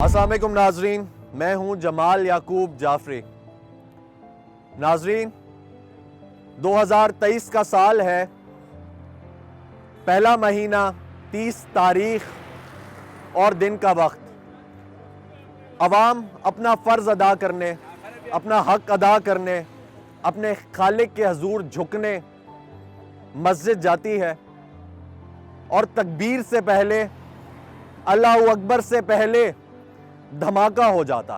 السلام علیکم ناظرین، میں ہوں جمال یعقوب جعفری۔ ناظرین، 2023 کا سال ہے، پہلا مہینہ، 30 تاریخ اور دن کا وقت۔ عوام اپنا فرض ادا کرنے، اپنا حق ادا کرنے، اپنے خالق کے حضور جھکنے مسجد جاتی ہے، اور تکبیر سے پہلے، اللہ اکبر سے پہلے دھماکہ ہو جاتا،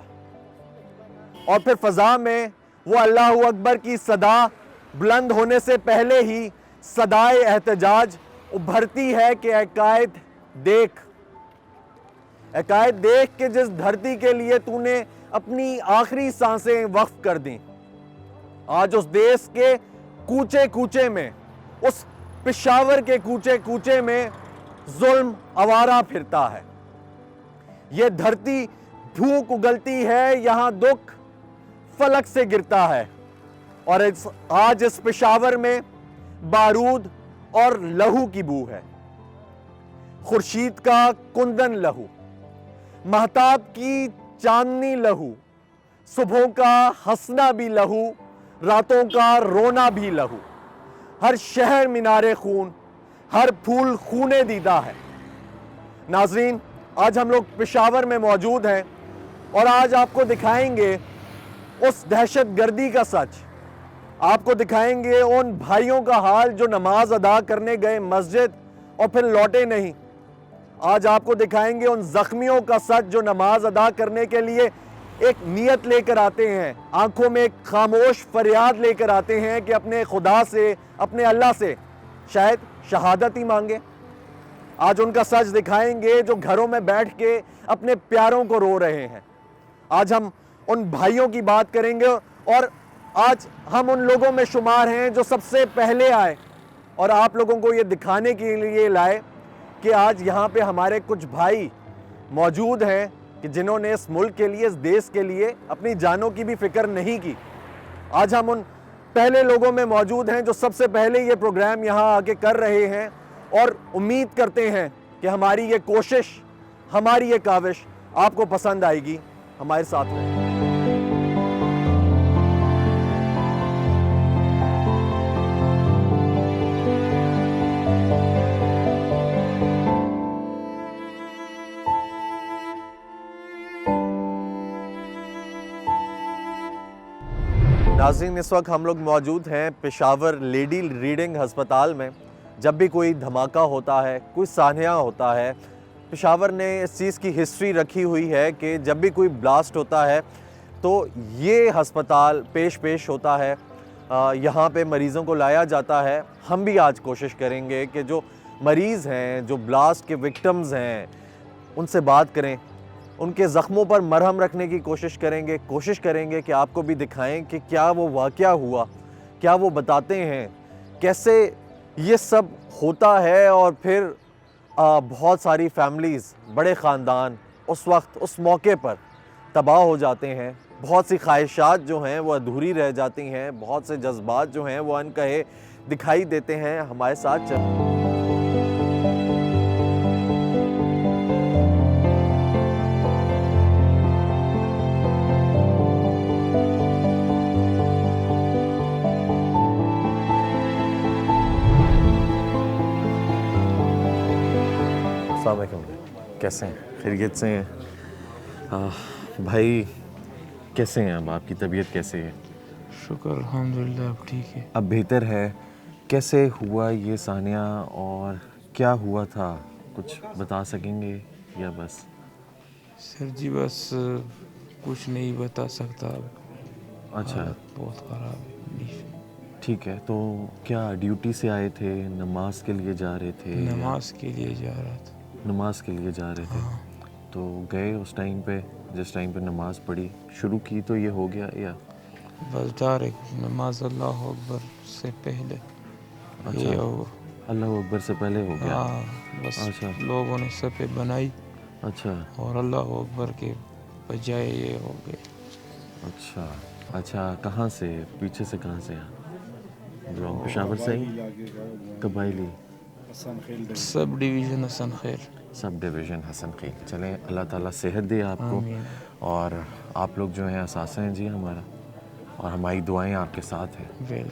اور پھر فضا میں وہ اللہ اکبر کی صدا بلند ہونے سے پہلے ہی صدائے احتجاج ابھرتی ہے کہ اے قائد دیکھ، اے قائد دیکھ کہ جس دھرتی کے لیے تو نے اپنی آخری سانسیں وقف کر دیں، آج اس دیس کے کوچے کوچے میں، اس پشاور کے کوچے کوچے میں ظلم آوارہ پھرتا ہے۔ یہ دھرتی بھوک اگلتی ہے، یہاں دکھ فلک سے گرتا ہے، اور آج اس پشاور میں بارود اور لہو کی بو ہے۔ خورشید کا کندن لہو، مہتاب کی چاندنی لہو، صبحوں کا ہنسنا بھی لہو، راتوں کا رونا بھی لہو، ہر شہر مینارے خون، ہر پھول خونے دیدہ ہے۔ ناظرین، آج ہم لوگ پشاور میں موجود ہیں، اور آج آپ کو دکھائیں گے اس دہشت گردی کا سچ، آپ کو دکھائیں گے ان بھائیوں کا حال جو نماز ادا کرنے گئے مسجد اور پھر لوٹے نہیں، آج آپ کو دکھائیں گے ان زخمیوں کا سچ جو نماز ادا کرنے کے لیے ایک نیت لے کر آتے ہیں، آنکھوں میں ایک خاموش فریاد لے کر آتے ہیں کہ اپنے خدا سے، اپنے اللہ سے شاید شہادت ہی مانگے۔ آج ان کا سچ دکھائیں گے جو گھروں میں بیٹھ کے اپنے پیاروں کو رو رہے ہیں۔ آج ہم ان بھائیوں کی بات کریں گے، اور آج ہم ان لوگوں میں شمار ہیں جو سب سے پہلے آئے اور آپ لوگوں کو یہ دکھانے کے لیے لائے کہ آج یہاں پہ ہمارے کچھ بھائی موجود ہیں کہ جنہوں نے اس ملک کے لیے، اس دیس کے لیے اپنی جانوں کی بھی فکر نہیں کی۔ آج ہم ان پہلے لوگوں میں موجود ہیں جو سب سے پہلے یہ پروگرام یہاں آ کے کر رہے ہیں، اور امید کرتے ہیں کہ ہماری یہ کوشش، ہماری یہ کاوش آپ کو پسند آئے گی۔ ہمارے ساتھ رہیں۔ ناظرین، اس وقت ہم لوگ موجود ہیں پشاور لیڈی ریڈنگ ہسپتال میں۔ جب بھی کوئی دھماکہ ہوتا ہے، کوئی سانحہ ہوتا ہے، پشاور نے اس چیز کی ہسٹری رکھی ہوئی ہے کہ جب بھی کوئی بلاسٹ ہوتا ہے تو یہ ہسپتال پیش ہوتا ہے، یہاں پہ مریضوں کو لایا جاتا ہے۔ ہم بھی آج کوشش کریں گے کہ جو مریض ہیں، جو بلاسٹ کے وکٹمز ہیں، ان سے بات کریں، ان کے زخموں پر مرہم رکھنے کی کوشش کریں گے کہ آپ کو بھی دکھائیں کہ کیا وہ واقعہ ہوا، کیا وہ بتاتے ہیں، کیسے یہ سب ہوتا ہے، اور پھر بہت ساری فیملیز، بڑے خاندان اس وقت، اس موقع پر تباہ ہو جاتے ہیں، بہت سی خواہشات جو ہیں وہ ادھوری رہ جاتی ہیں، بہت سے جذبات جو ہیں وہ انکہے دکھائی دیتے ہیں۔ ہمارے ساتھ السلام علیکم، کیسے ہیں؟ خیریت سے ہیں؟ بھائی کیسے ہیں اب؟ آپ کی طبیعت کیسے ہے؟ شکر الحمدللہ، اب ٹھیک ہے، اب بہتر ہے۔ کیسے ہوا یہ سانحہ اور کیا ہوا تھا؟ کچھ بتا سکیں گے یا بس؟ سر جی بس کچھ نہیں بتا سکتا اب، اچھا، حالت بہت خراب ہے۔ ٹھیک ہے، تو کیا ڈیوٹی سے آئے تھے، نماز کے لیے جا رہے تھے؟ نماز کے لیے جا رہا تھا۔ نماز کے لیے جا رہے تھے، تو گئے اس ٹائم پہ، جس ٹائم پہ نماز پڑھی شروع کی تو یہ ہو گیا، یا بس ڈائریکٹ نماز اللہ اکبر سے پہلے یہ ہو، اللہ اکبر سے پہلے ہو گیا؟ بس اچھا لوگوں نے سپے بنائی اچھا اور اللہ اکبر کے بجائے یہ ہو گئے۔ اچھا، کہاں سے؟ پیچھے سے کہاں سے؟ پشاور سے ہی؟ قبائلی؟ سب ڈویژن حسن خیل۔ سب ڈویژن حسن خیل. چلیں اللہ تعالیٰ صحت دے آپ کو, اور آپ لوگ جو ہیں اثاثہ ہیں جی ہمارا, اور ہماری دعائیں آپ کے ساتھ ہیں.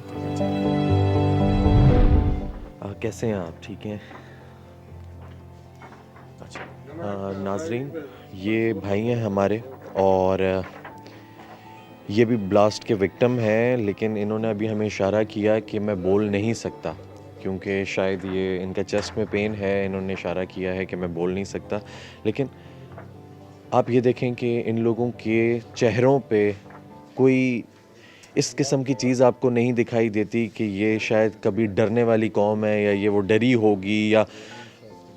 کیسے ہیں آپ, ٹھیک ہیں؟ اچھا ناظرین, یہ بھائی ہیں ہمارے, اور یہ بھی بلاسٹ کے وکٹم ہیں, لیکن انہوں نے ابھی ہمیں اشارہ کیا کہ میں بول نہیں سکتا, کیونکہ شاید یہ ان کا چیسٹ میں پین ہے. انہوں نے اشارہ کیا ہے کہ میں بول نہیں سکتا. لیکن آپ یہ دیکھیں کہ ان لوگوں کے چہروں پہ کوئی اس قسم کی چیز آپ کو نہیں دکھائی دیتی کہ یہ شاید کبھی ڈرنے والی قوم ہے, یا یہ وہ ڈری ہوگی, یا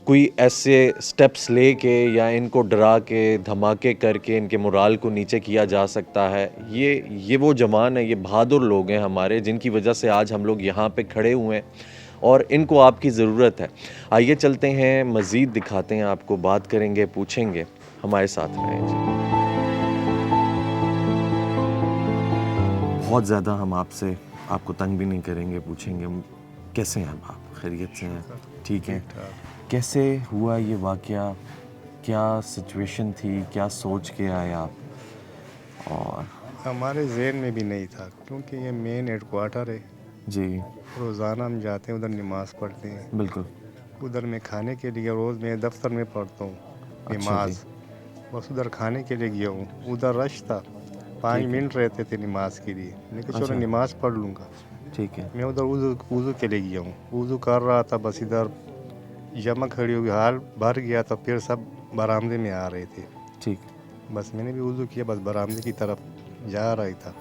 کوئی ایسے سٹیپس لے کے یا ان کو ڈرا کے دھماکے کر کے ان کے مورال کو نیچے کیا جا سکتا ہے. یہ وہ جوان ہیں, یہ بہادر لوگ ہیں ہمارے, جن کی وجہ سے آج ہم لوگ یہاں پہ کھڑے ہوئے ہیں, اور ان کو آپ کی ضرورت ہے. آئیے چلتے ہیں, مزید دکھاتے ہیں آپ کو, بات کریں گے, پوچھیں گے, ہمارے ساتھ رہیں جی. بہت زیادہ ہم آپ سے آپ کو تنگ بھی نہیں کریں گے, پوچھیں گے کیسے ہیں آپ, خیریت سے ہیں, ٹھیک ہیں؟ کیسے ہوا یہ واقعہ, کیا سچویشن تھی, کیا سوچ کے آئے آپ؟ اور ہمارے ذہن میں بھی نہیں تھا, کیونکہ یہ مین ہیڈ کوارٹر ہے جی روزانہ ہم جاتے ہیں, ادھر نماز پڑھتے ہیں. بالکل. ادھر میں کھانے کے لیے روز میں دفتر میں پڑھتا ہوں نماز, بس ادھر کھانے کے لیے گیا ہوں. ادھر رش تھا, 5 منٹ رہتے تھے نماز کے لیے, میں کہ چلو نماز پڑھ لوں گا. ٹھیک ہے. میں ادھر وضو کے لیے گیا ہوں, وضو کر رہا تھا, بس ادھر جمع کھڑی ہوگی, حال بھر گیا تھا, پھر سب برآمدے میں آ رہے تھے. ٹھیک. بس میں نے بھی وضو کیا, بس برآمدے کی طرف جا رہا تھا.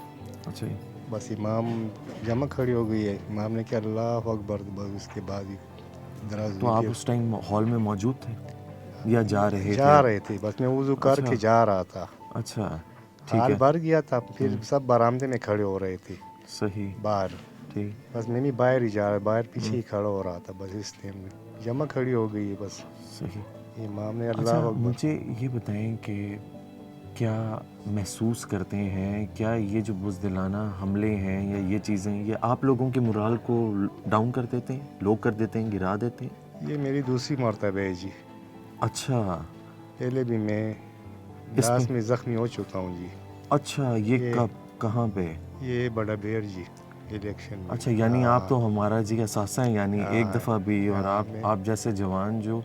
اچھا جی. بس امام جمع کھڑی ہو گئی ہے, امام نے کیا اللہ اکبر, بس اس کے بعد ہی دراز تو آپ اس ٹائم ہال میں موجود تھے یا جا رہے تھے؟ بس میں وضو کر کے جا رہا تھا. اچھا حال بھر گیا تھا, پھر سب برآمدے میں کھڑے ہو رہے تھے صحیح باہر. ٹھیک. بس میں بھی باہر ہی جا رہا, باہر پیچھے ہی کھڑا ہو رہا تھا. بس اس ٹائم میں جمع کھڑی ہو گئی ہے. بس صحیح. امام نے اللہ اچھا اکبر. مجھے یہ بتائیں کہ کیا محسوس کرتے ہیں, کیا یہ جو بزدلانہ حملے ہیں یا یہ چیزیں, یہ آپ لوگوں کے مورال کو ڈاؤن کر دیتے ہیں, لو کر دیتے ہیں, گرا دیتے ہیں؟ یہ میری دوسری مرتبہ ہے جی. اچھا. پہلے بھی میں لاس میں زخمی ہو چکا ہوں جی. اچھا, یہ کب, کہاں پہ؟ یہ بڑا بیر جی, الیکشن میں. اچھا, یعنی آپ تو ہمارا جی اثاثہ ہیں, یعنی ایک دفعہ بھی, اور آپ جیسے جوان جو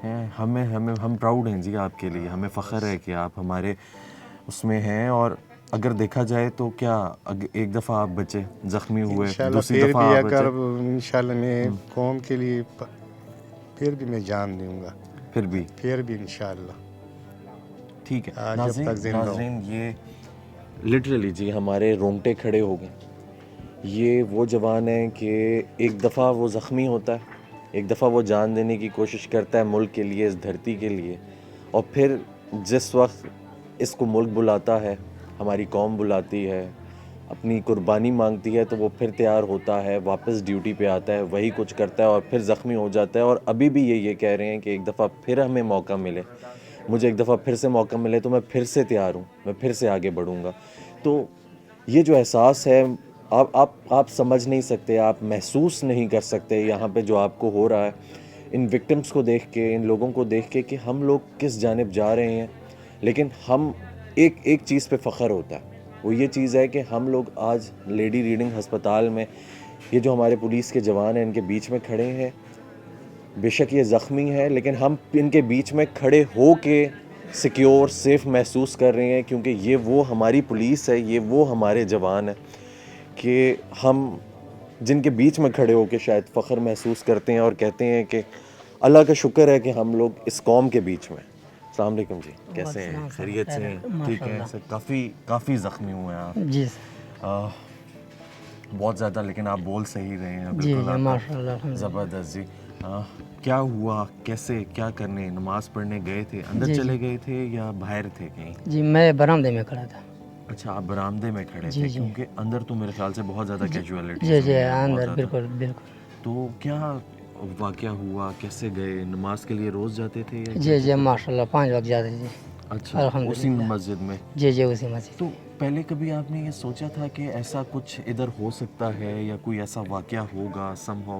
ہیں, ہم پراؤڈ ہیں جی آپ کے لیے, ہمیں فخر ہے کہ آپ ہمارے اس میں ہیں. اور اگر دیکھا جائے تو کیا ایک دفعہ آپ بچے, زخمی ہوئے, دوسری دفعہ آپ بچے, اگر انشاءاللہ میں قوم کے لیے پھر بھی میں جان دوں گا, پھر بھی انشاءاللہ. ٹھیک ہے ناظرین, یہ لٹرلی جی ہمارے رونگٹے کھڑے ہو گئے. یہ وہ جوان ہیں کہ ایک دفعہ وہ زخمی ہوتا ہے, ایک دفعہ وہ جان دینے کی کوشش کرتا ہے ملک کے لیے, اس دھرتی کے لیے, اور پھر جس وقت اس کو ملک بلاتا ہے, ہماری قوم بلاتی ہے, اپنی قربانی مانگتی ہے, تو وہ پھر تیار ہوتا ہے, واپس ڈیوٹی پہ آتا ہے, وہی کچھ کرتا ہے, اور پھر زخمی ہو جاتا ہے. اور ابھی بھی یہ کہہ رہے ہیں کہ ایک دفعہ پھر ہمیں موقع ملے, مجھے ایک دفعہ پھر سے موقع ملے تو میں پھر سے تیار ہوں, میں پھر سے آگے بڑھوں گا. تو یہ جو احساس ہے آپ سمجھ نہیں سکتے, آپ محسوس نہیں کر سکتے یہاں پہ جو آپ کو ہو رہا ہے, ان وکٹمز کو دیکھ کے, ان لوگوں کو دیکھ کے, کہ ہم لوگ کس جانب جا رہے ہیں. لیکن ہم ایک چیز پہ فخر ہوتا ہے, وہ یہ چیز ہے کہ ہم لوگ آج لیڈی ریڈنگ ہسپتال میں, یہ جو ہمارے پولیس کے جوان ہیں ان کے بیچ میں کھڑے ہیں. بے شک یہ زخمی ہے, لیکن ہم ان کے بیچ میں کھڑے ہو کے سیکیور, سیف محسوس کر رہے ہیں, کیونکہ یہ وہ ہماری پولیس ہے, یہ وہ ہمارے جوان ہیں کہ ہم جن کے بیچ میں کھڑے ہو کے شاید فخر محسوس کرتے ہیں, اور کہتے ہیں کہ اللہ کا شکر ہے کہ ہم لوگ اس قوم کے بیچ میں. السلام علیکم جی, کیسے ہیں, خیریت سے ہیں, ٹھیک ہیں سر؟ کافی زخمی ہوئے ہیں آپ جی بہت زیادہ, لیکن آپ بول صحیح رہے ہیں جی بالکل. ماشاءاللہ, زبردست جی. کیا ہوا, کیسے, کیا کرنے, نماز پڑھنے گئے تھے, اندر چلے گئے تھے یا باہر تھے کہیں؟ جی میں برآمدے میں کھڑا تھا. اچھا, آپ برآمدے میں کھڑے تھے, کیونکہ اندر تو میرے خیال سے بہت زیادہ کیجویلٹی. جی اندر بالکل. تو کیا واقعہ ہوا, کیسے گئے, نماز کے لیے روز جاتے تھے یا؟ جی ماشاءاللہ 5 وقت جاتے تھے. اچھا, اسی مسجد میں؟ جی اسی مسجد. تو پہلے کبھی آپ نے یہ سوچا تھا کہ ایسا کچھ ادھر ہو سکتا ہے یا کوئی ایسا واقعہ ہوگا سم ہاؤ؟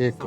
1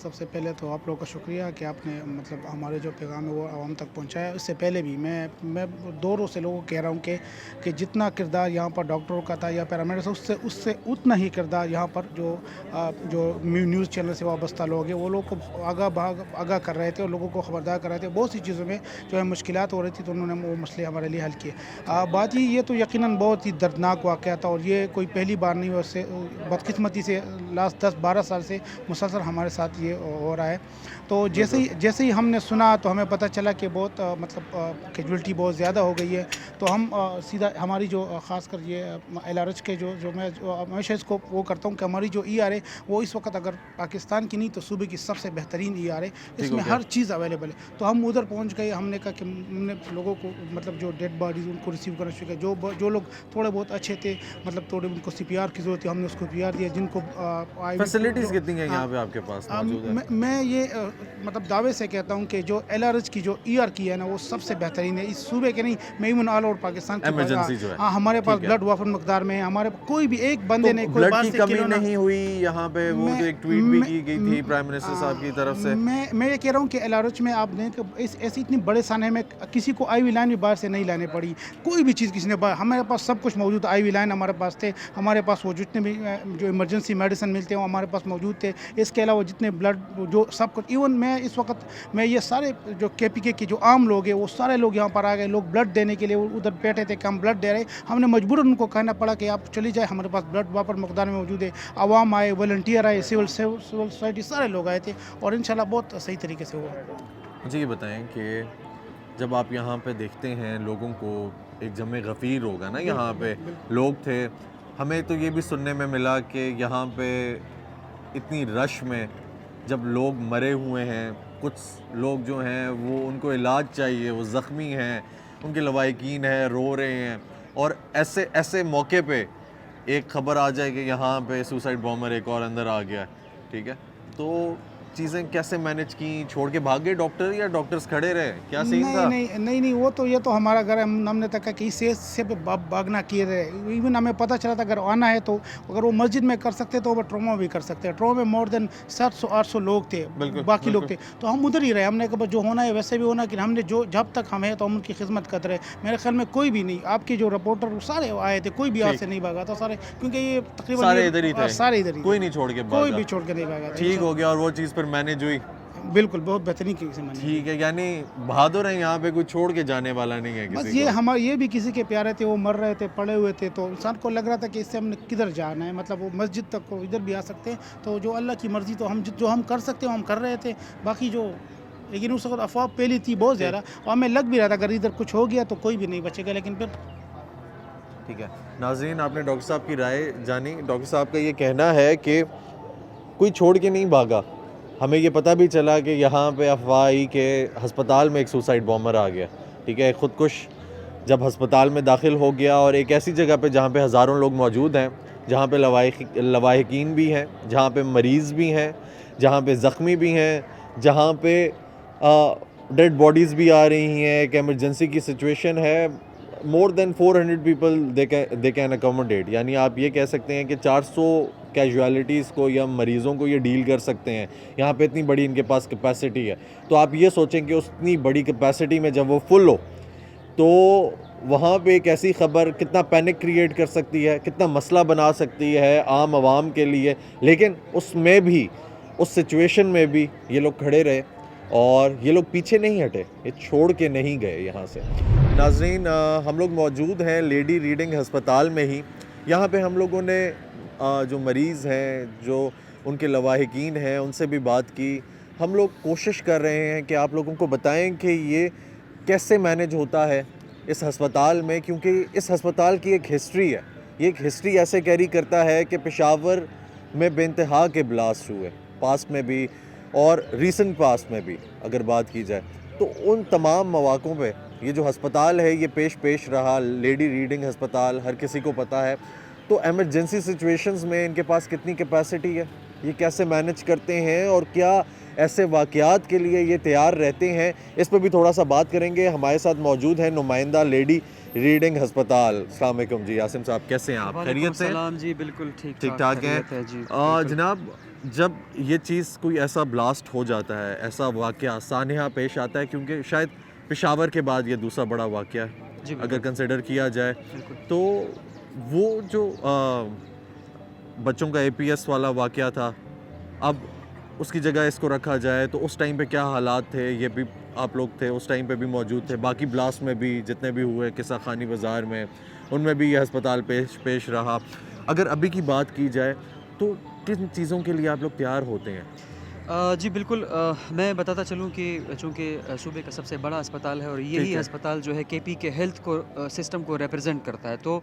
سب سے پہلے تو آپ لوگوں کا شکریہ کہ آپ نے مطلب ہمارے جو پیغام ہے وہ عوام تک پہنچایا. اس سے پہلے بھی میں دوروں سے لوگوں کو کہہ رہا ہوں کہ جتنا کردار یہاں پر ڈاکٹروں کا تھا یا پیرامیڈکس اس سے اتنا ہی کردار یہاں پر جو نیوز چینل سے وابستہ لوگ ہیں وہ لوگ کو آگاہ کر رہے تھے اور لوگوں کو خبردار کر رہے تھے. بہت سی چیزوں میں جو ہے مشکلات ہو رہی تھی تو انہوں نے وہ مسئلے ہمارے لیے حل کیے. بات یہ تو یقیناً بہت ہی دردناک واقعہ تھا اور یہ کوئی پہلی بار نہیں. اور اس سے بدقسمتی سے لاسٹ 10-12 سال سے مسلسل ہمارے ساتھ یہ ہو رہا ہے. تو جیسے ہی ہم نے سنا تو ہمیں پتہ چلا کہ بہت مطلب کیجولٹی بہت زیادہ ہو گئی ہے. تو ہم سیدھا ہماری جو خاص کر یہ LRH کے جو میں ہمیشہ اس کو وہ کرتا ہوں کہ ہماری جو ER ہے وہ اس وقت اگر پاکستان کی نہیں تو صوبے کی سب سے بہترین ER ہے. اس میں ہر چیز اویلیبل ہے. تو ہم ادھر پہنچ گئے. ہم نے کہا کہ ہم نے لوگوں کو مطلب جو ڈیڈ باڈیز ان کو ریسیو کرنا شروع کیا. جو لوگ تھوڑے بہت اچھے تھے مطلب تھوڑے ان کو CPR کی ضرورت تھی ہم نے اس کو CPR دیا. جن کو فیسلٹیز کتنی ہیں یہاں پہ آپ کے پاس موجود ہے؟ میں یہ مطلب دعوے سے کہتا ہوں کہ جو LRH کی جو ER کی ہے نا وہ سب سے بہترین ہے اس صوبے کے نہیں میں ایون آل اوور پاکستان کی. ایمرجنسی جو ہے ہمارے پاس بلڈ وافر مقدار میں ہمارے کوئی بھی ایک بندے نے کوئی بلڈ کی کمی نہیں ہوئی یہاں پہ. وہ جو ایک ٹویٹ بھی کی گئی تھی پرائم منسٹر صاحب کی طرف سے. میں یہ کہہ رہا ہوں کہ LRH میں آپ نے ایسی اتنی بڑے سانے میں کسی کو IV لائن بھی باہر سے نہیں لانے پڑی. کوئی بھی چیز کسی نے ہمارے پاس سب کچھ موجود. IV لائن ہمارے پاس تھے. ہمارے پاس وہ جتنے بھی جو ایمرجنسی میڈیسن ملتے ہیں وہ ہمارے پاس موجود تھے. اس کے علاوہ جتنے بلڈ جو سب کچھ ایون میں اس وقت میں یہ سارے جو KPK کے جو عام لوگ ہیں وہ سارے لوگ یہاں پر آ گئے. لوگ بلڈ دینے کے لیے ادھر بیٹھے تھے کہ ہم بلڈ دے رہے. ہم نے مجبوراً ان کو کہنا پڑا کہ آپ چلی جائے ہمارے پاس بلڈ واپر مقدار میں موجود ہے. عوام آئے, والنٹیئر آئے, سول سوسائٹی سارے لوگ آئے تھے اور انشاءاللہ بہت صحیح طریقے سے ہوا. مجھے یہ بتائیں کہ جب آپ یہاں پہ دیکھتے ہیں لوگوں کو ایک جمع غفیر ہوگا نا یہاں پہ لوگ تھے. ہمیں تو یہ بھی سننے میں ملا کہ یہاں پہ اتنی رش میں جب لوگ مرے ہوئے ہیں, کچھ لوگ جو ہیں وہ ان کو علاج چاہیے, وہ زخمی ہیں, ان کے لواحقین ہیں, رو رہے ہیں, اور ایسے موقع پہ ایک خبر آ جائے کہ یہاں پہ سوسائڈ بامر ایک اور اندر آ گیا. ٹھیک ہے, تو چیزیں کیسے مینج کی؟ چھوڑ کے بھاگ گئے ڈاکٹر یا ڈاکٹرز کھڑے رہے؟ کیا سین تھا؟ نہیں وہ تو یہ تو ہمارا گھر ہے. ہم نے تک کہ سے بھاگنا کیے رہے. ایون ہمیں پتہ چلا تھا اگر آنا ہے تو اگر وہ مسجد میں کر سکتے تو وہ ٹروما بھی کر سکتے ہیں. ٹروما میں مور دین 700-800 لوگ تھے, باقی لوگ تھے. تو ہم ادھر ہی رہے. ہم نے کہا جو ہونا ہے ویسے بھی ہونا, کہ ہم نے جو جب تک ہم ہیں تو ہم ان کی خدمت کرتے رہے. میرے خیال میں کوئی بھی نہیں, آپ کے جو رپورٹر سارے آئے تھے, کوئی بھی آپ سے نہیں بھاگا تھا سارے, کیونکہ یہ تقریباً سارے ادھر ہی تھے, سارے ادھر ہی, کوئی نہیں چھوڑ کے بھاگا, کوئی بھی چھوڑ کے نہیں بھاگا. ٹھیک ہو گیا اور وہ چیز پھر مینیج ہوئی. بالکل بہت بہترین سے مانی. ٹھیک ہے, یعنی بہادر ہیں یہاں پہ, کوئی چھوڑ کے جانے والا نہیں ہے بس یہ بھی کسی کے پیارے تھے, وہ مر رہے تھے, پڑے ہوئے تھے, تو انسان کو لگ رہا تھا کہ اس سے ہم نے کدھر جانا ہے. مطلب وہ مسجد تک کو ادھر بھی آ سکتے ہیں, تو جو اللہ کی مرضی, تو ہم جو ہم کر سکتے ہیں ہم کر رہے تھے. باقی جو لیکن اس وقت افواہ پھیلی تھی بہت زیادہ, اور ہمیں لگ بھی رہا تھا اگر ادھر کچھ ہو گیا تو کوئی بھی نہیں بچے گا. لیکن پھر ٹھیک ہے. ناظرین, آپ نے ڈاکٹر صاحب کی رائے جانی. ڈاکٹر صاحب کا یہ کہنا ہے کہ کوئی چھوڑ کے نہیں بھاگا. ہمیں یہ پتہ بھی چلا کہ یہاں پہ افواہ آئی کہ ہسپتال میں ایک سوسائڈ بامر آ گیا. ٹھیک ہے, خودکش جب ہسپتال میں داخل ہو گیا, اور ایک ایسی جگہ پہ جہاں پہ ہزاروں لوگ موجود ہیں, جہاں پہ لواحقین بھی ہیں, جہاں پہ مریض بھی ہیں, جہاں پہ زخمی بھی ہیں, جہاں پہ ڈیڈ باڈیز بھی آ رہی ہیں. ایک ایمرجنسی کی سچویشن ہے. مور دین 400 پیپل دے کین اکوموڈیٹ. یعنی آپ یہ کہہ سکتے ہیں کہ 400 کیجوالٹیز کو یا مریضوں کو یہ ڈیل کر سکتے ہیں. یہاں پہ اتنی بڑی ان کے پاس کیپیسٹی ہے. تو آپ یہ سوچیں کہ اتنی بڑی کیپیسٹی میں جب وہ فل ہو تو وہاں پہ ایک ایسی خبر کتنا پینک کریٹ کر سکتی ہے, کتنا مسئلہ بنا سکتی ہے عام عوام کے لیے. لیکن اس میں بھی, اس سچویشن میں بھی یہ لوگ کھڑے رہے, اور یہ لوگ پیچھے نہیں ہٹے, یہ چھوڑ کے نہیں گئے یہاں سے. ناظرین, ہم لوگ موجود ہیں لیڈی ریڈنگ ہسپتال میں ہی. یہاں پہ ہم لوگوں نے جو مریض ہیں, جو ان کے لواحقین ہیں, ان سے بھی بات کی. ہم لوگ کوشش کر رہے ہیں کہ آپ لوگوں کو بتائیں کہ یہ کیسے مینج ہوتا ہے اس ہسپتال میں, کیونکہ اس ہسپتال کی ایک ہسٹری ہے. یہ ایک ہسٹری ایسے کیری کرتا ہے کہ پشاور میں بے انتہا کے بلاسٹ ہوئے, پاسٹ میں بھی اور ریسنٹ پاسٹ میں بھی اگر بات کی جائے. تو ان تمام مواقعوں پہ یہ جو ہسپتال ہے یہ پیش رہا. لیڈی ریڈنگ ہسپتال ہر کسی کو پتہ ہے. تو ایمرجنسی سچویشنز میں ان کے پاس کتنی کیپیسٹی ہے, یہ کیسے مینج کرتے ہیں, اور کیا ایسے واقعات کے لیے یہ تیار رہتے ہیں, اس پہ بھی تھوڑا سا بات کریں گے. ہمارے ساتھ موجود ہیں نمائندہ لیڈی ریڈنگ ہسپتال. السلام علیکم جی. عاصم صاحب کیسے ہیں آپ؟ خیریت سے؟ سلام جی, بالکل ٹھیک ٹھاک ہیں جی. جناب. جب یہ چیز کوئی ایسا بلاسٹ ہو جاتا ہے, ایسا واقعہ سانحہ پیش آتا ہے, کیونکہ شاید پشاور کے بعد یہ دوسرا بڑا واقعہ ہے اگر کنسیڈر کیا جائے, تو وہ جو بچوں کا APS والا واقعہ تھا, اب اس کی جگہ اس کو رکھا جائے تو اس ٹائم پہ کیا حالات تھے, یہ بھی آپ لوگ تھے اس ٹائم پہ بھی موجود تھے, باقی بلاسٹ میں بھی جتنے بھی ہوئے قصہ خانی بازار میں, ان میں بھی یہ ہسپتال پیش رہا. اگر ابھی کی بات کی جائے تو کن چیزوں کے لیے آپ لوگ تیار ہوتے ہیں؟ جی بالکل, میں بتاتا چلوں کہ چونکہ صوبے کا سب سے بڑا ہسپتال ہے اور یہی ہسپتال جو ہے KP کے ہیلتھ کو سسٹم کو ریپرزینٹ کرتا ہے, تو